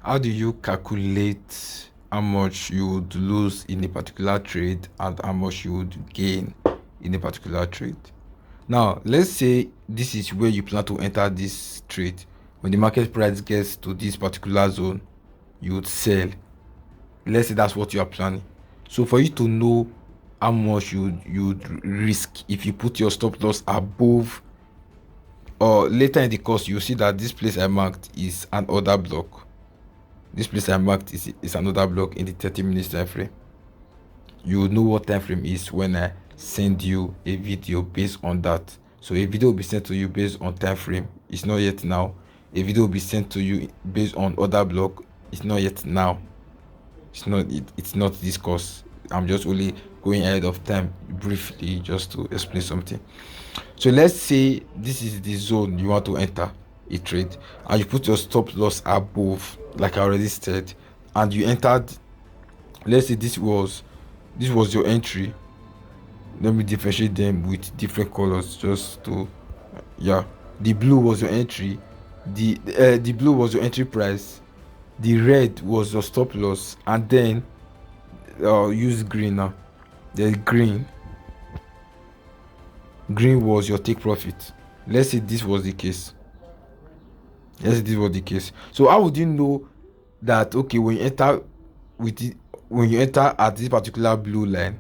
how do you calculate how much you would lose in a particular trade and how much you would gain in a particular trade? Now, let's say this is where you plan to enter this trade. When the market price gets to this particular zone, you would sell. Let's say that's what you are planning. So for you to know how much you'd risk if you put your stop loss above, or later in the course, you'll see that this place I marked is an order block. This place I marked is another block in the 30 minutes time frame. You will know what time frame is when I send you a video based on that. So a video will be sent to you based on time frame. It's not yet now. A video will be sent to you based on order block. It's not yet now. It's not this course. I'm just only going ahead of time briefly just to explain something. So let's say this is the zone you want to enter a trade, and you put your stop loss above, like I already said, and you entered. Let's say this was your entry. Let me differentiate them with different colors just to, yeah. The blue was your entry. The blue was your entry price. The red was your stop loss, and then use green now. The green was your take profit. Let's say this was the case. So how would you know that, okay, when you enter at this particular blue line,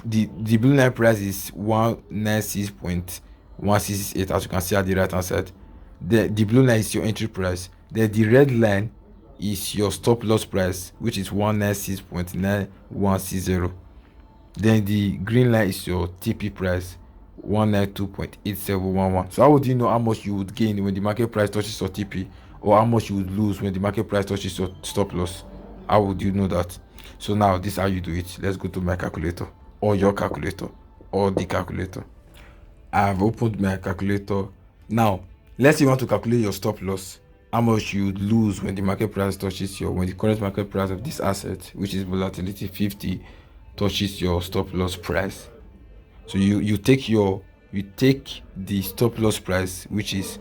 the blue line price is 196.1668, as you can see at the right hand side. The blue line is your entry price. Then the red line is your stop loss price, which is 196.9160. Then the green line is your TP price, 192.8711. So how would you know how much you would gain when the market price touches your TP, or how much you would lose when the market price touches your stop loss? How would you know that? So now this is how you do it. Let's go to my calculator, or your calculator, or the calculator. I've opened my calculator. Now let's say you want to calculate your stop loss, how much you would lose when the market price touches when the current market price of this asset, which is volatility 50, touches your stop loss price. So you take the stop loss price, which is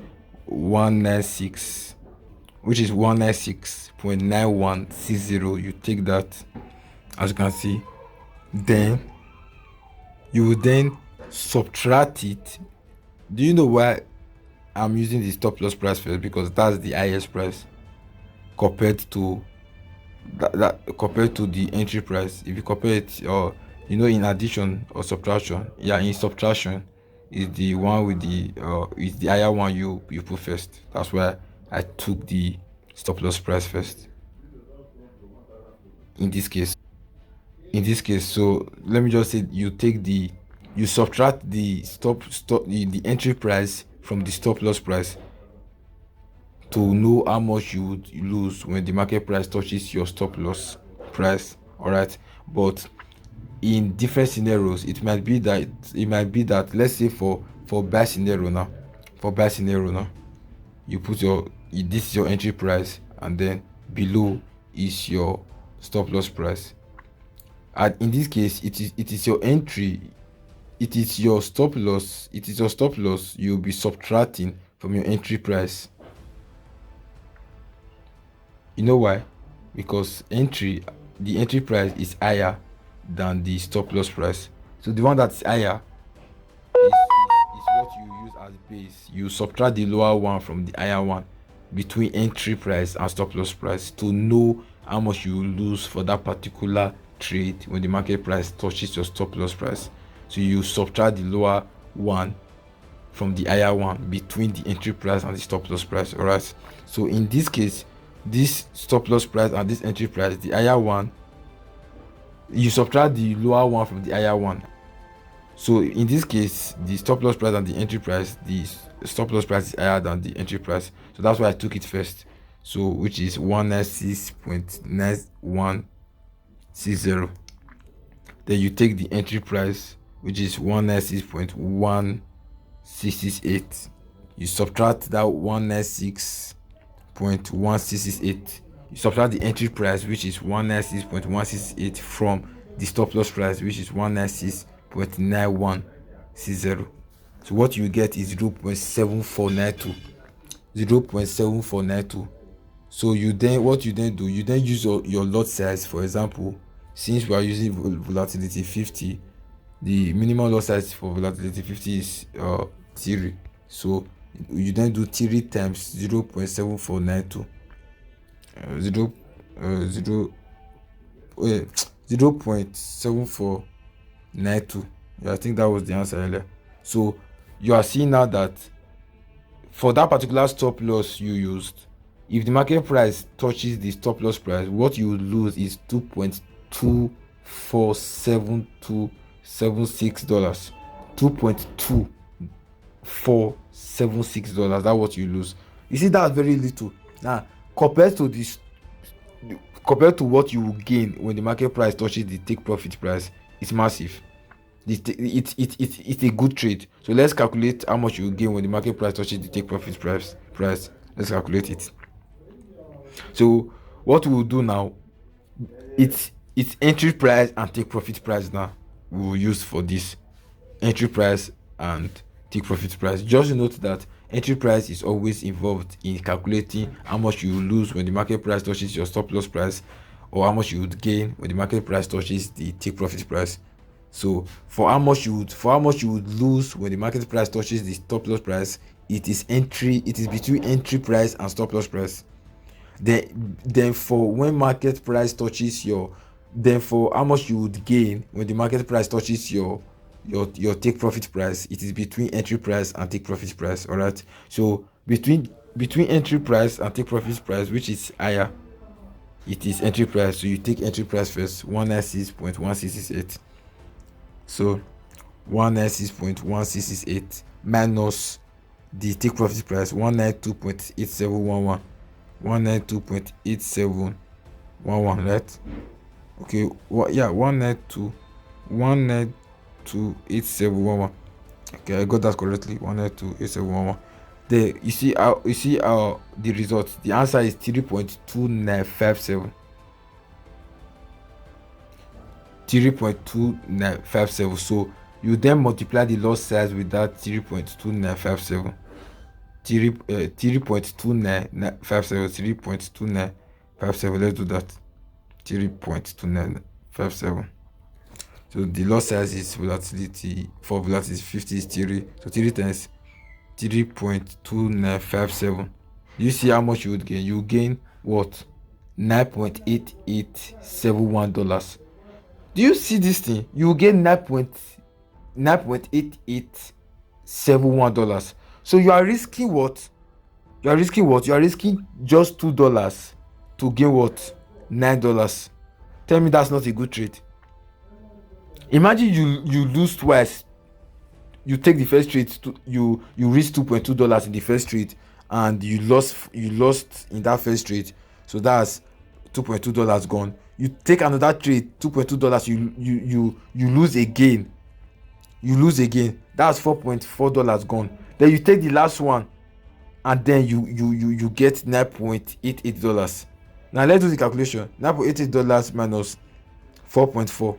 196.9160. You take that, as you can see. Then you will then subtract it. Do you know why I'm using the stop loss price first? Because that's the highest price compared to compared to the entry price. If you compare it, or in addition or subtraction, in subtraction is the one with is the higher one you put first. That's why I took the stop loss price first in this case. So let me just say, you subtract the the entry price from the stop loss price to know how much you would lose when the market price touches your stop loss price. All right, but in different scenarios, it might be that let's say for buy scenario now, you put this is your entry price, and then below is your stop loss price. And in this case, it is your entry, it is your stop loss you'll be subtracting from your entry price. You know why? Because the entry price is higher than the stop loss price. So the one that's higher is what you use as base. You subtract the lower one from the higher one between entry price and stop loss price to know how much you will lose for that particular trade when the market price touches your stop loss price. So you subtract the lower one from the higher one between the entry price and the stop loss price. All right, so in this case, this stop loss price and this entry price, the higher one, you subtract the lower one from the higher one. So in this case, the stop loss price and the entry price, the stop loss price is higher than the entry price, so that's why I took it first. So which is 196.9160. Then you take the entry price, which is 196.1668. You subtract that 196.1668. You subtract the entry price, which is 196.168, from the stop loss price, which is 196.9160. So what you get is 0.7492. So what you then do, you then use your lot size. For example, since we are using volatility 50, the minimum lot size for volatility 50 is 3. So you then do 3 times 0.7492, 0 0 0.7492. Yeah, I think that was the answer earlier. So you are seeing now that for that particular stop loss you used, if the market price touches the stop loss price, what you will lose is $2.24776. $2.2476. That's what you lose. You see, that's very little. Now, compared to this, compared to what you will gain when the market price touches the take profit price, it's massive. It's a good trade. So let's calculate how much you will gain when the market price touches the take profit price. Let's calculate it. So what we will do now, it's entry price and take profit price. Now we will use for this entry price and take profit price. Just note that entry price is always involved in calculating how much you will lose when the market price touches your stop loss price, or how much you would gain when the market price touches the take profit price. So for how much you would lose when the market price touches the stop loss price, it is between entry price and stop loss price. Then for when market price touches your then for how much you would gain when the market price touches your take profit price, it is between entry price and take profit price. All right, so between entry price and take profit price, which is higher, it is entry price. So you take entry price first, 196.1668. so 196.1668 minus the take profit price, 192.8711. 192.8711, right? Okay, yeah, 192.8711. Okay, I got that correctly. 192.8711. There, you see the result. The answer is 3.2957. 3.2957. So you then multiply the loss size with that 3.2957. 3.2957. Let's do that. 3.2957. So the loss size is volatility 50 is 3. So 3 times 3.2957. You see how much you would gain? You gain what? $9.8871. Do you see this thing? You gain $9.8871. So you are risking what? You are risking just $2 to gain what? $9. Tell me that's not a good trade. Imagine you lose twice. You take the first trade, you risk $2.2 in the first trade, and you lost in that first trade. So that's $2.2 gone. You take another trade, $2.2, you lose again. That's $4.4 gone. Then you take the last one, and then you get $9.88. Now let's do the calculation. $9.88 minus 4.4.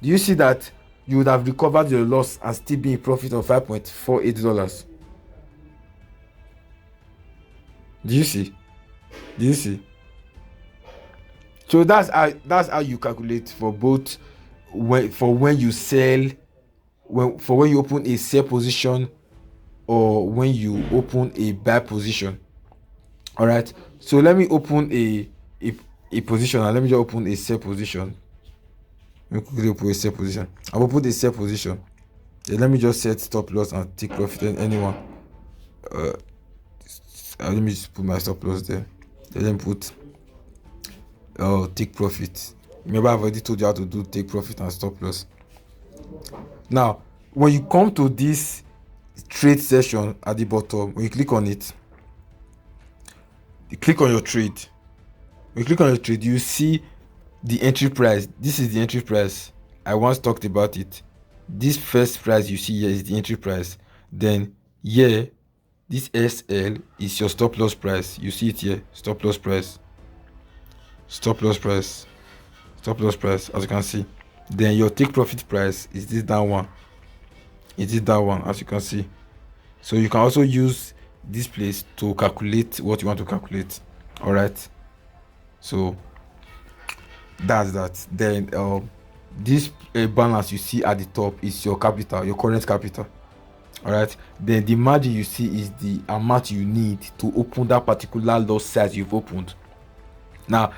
Do you see that you would have recovered your loss and still be in profit of $5.48? Do you see? So that's how you calculate for both when you sell, when you open a sell position, or when you open a buy position. All right, so let me open a position, and let me just open a sell position. Let me quickly open a sell position. I will put a sell position. Then let me just set stop loss and take profit in anyone. Let me just put my stop loss there. Then let me put take profit. Remember, I've already told you how to do take profit and stop loss. Now, when you come to this trade session at the bottom, when you click on it, you click on your trade. When you click on your trade, you see the entry price. This is the entry price. I once talked about it. This first price you see here is the entry price. Then here, this SL is your stop loss price. You see it here, stop loss price, as you can see. Then your take profit price is that one, as you can see. So you can also use this place to calculate what you want to calculate. All right, So that's that. Then this balance you see at the top is your capital, your current capital. All right. Then the margin you see is the amount you need to open that particular lot size you've opened. Now,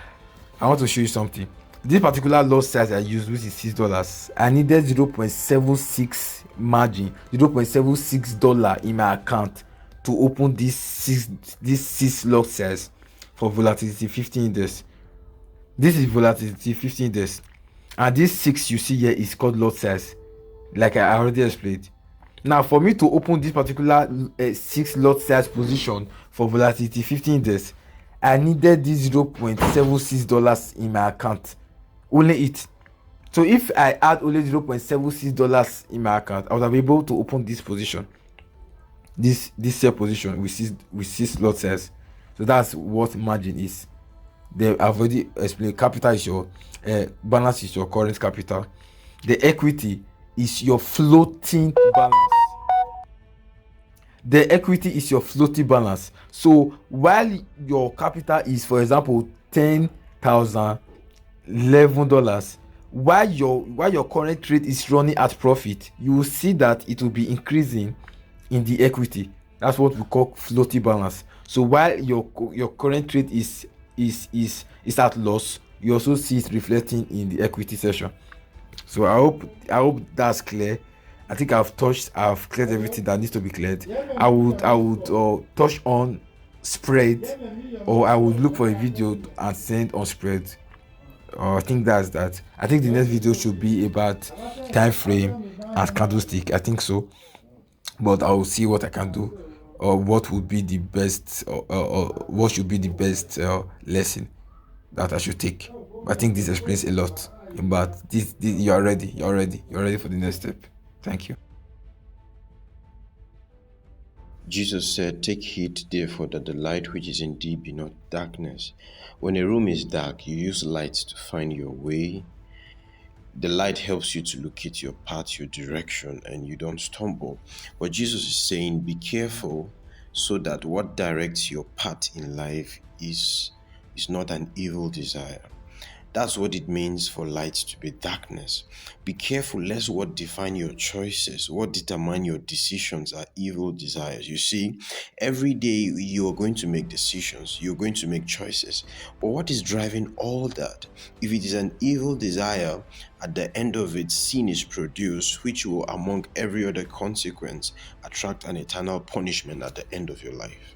I want to show you something. This particular lot size I used, which is $6, I needed 0.76 margin, $0.76 in my account to open this six lot size for volatility 50 index. This is volatility 50 index, and this 6 you see here is called lot size, like I already explained. Now, for me to open this particular 6 lot size position for volatility 50 index, I needed this $0.76 in my account, only it. So if I add only $0.76 in my account, I would have been able to open this position, this sell position with 6 lot size. So that's what margin is. I've already explained. Capital is your balance is your current capital. The equity is your floating balance. The equity is your floating balance. So while your capital is, for example, $10,011, while your current trade is running at profit, you will see that it will be increasing in the equity. That's what we call floating balance. So while your current trade is at loss, you also see it reflecting in the equity section. So I hope that's clear. I think I've cleared everything that needs to be cleared. I would touch on spread, or I would look for a video and send on spread. I think that's that. I think the next video should be about time frame and candlestick. I think so, but I will see what I can do, or what would be the best, or what should be the best lesson that I should take. I think this explains a lot. But this you are ready. You're ready for the next step. Thank you. Jesus said, "Take heed, therefore, that the light which is in thee be not darkness." When a room is dark, you use light to find your way. The light helps you to locate your path, your direction, and you don't stumble. But Jesus is saying, be careful so that what directs your path in life is not an evil desire. That's what it means for light to be darkness. Be careful lest what define your choices, what determine your decisions are evil desires. You see, every day you are going to make decisions, you're going to make choices. But what is driving all that? If it is an evil desire, at the end of it, sin is produced, which will, among every other consequence, attract an eternal punishment at the end of your life.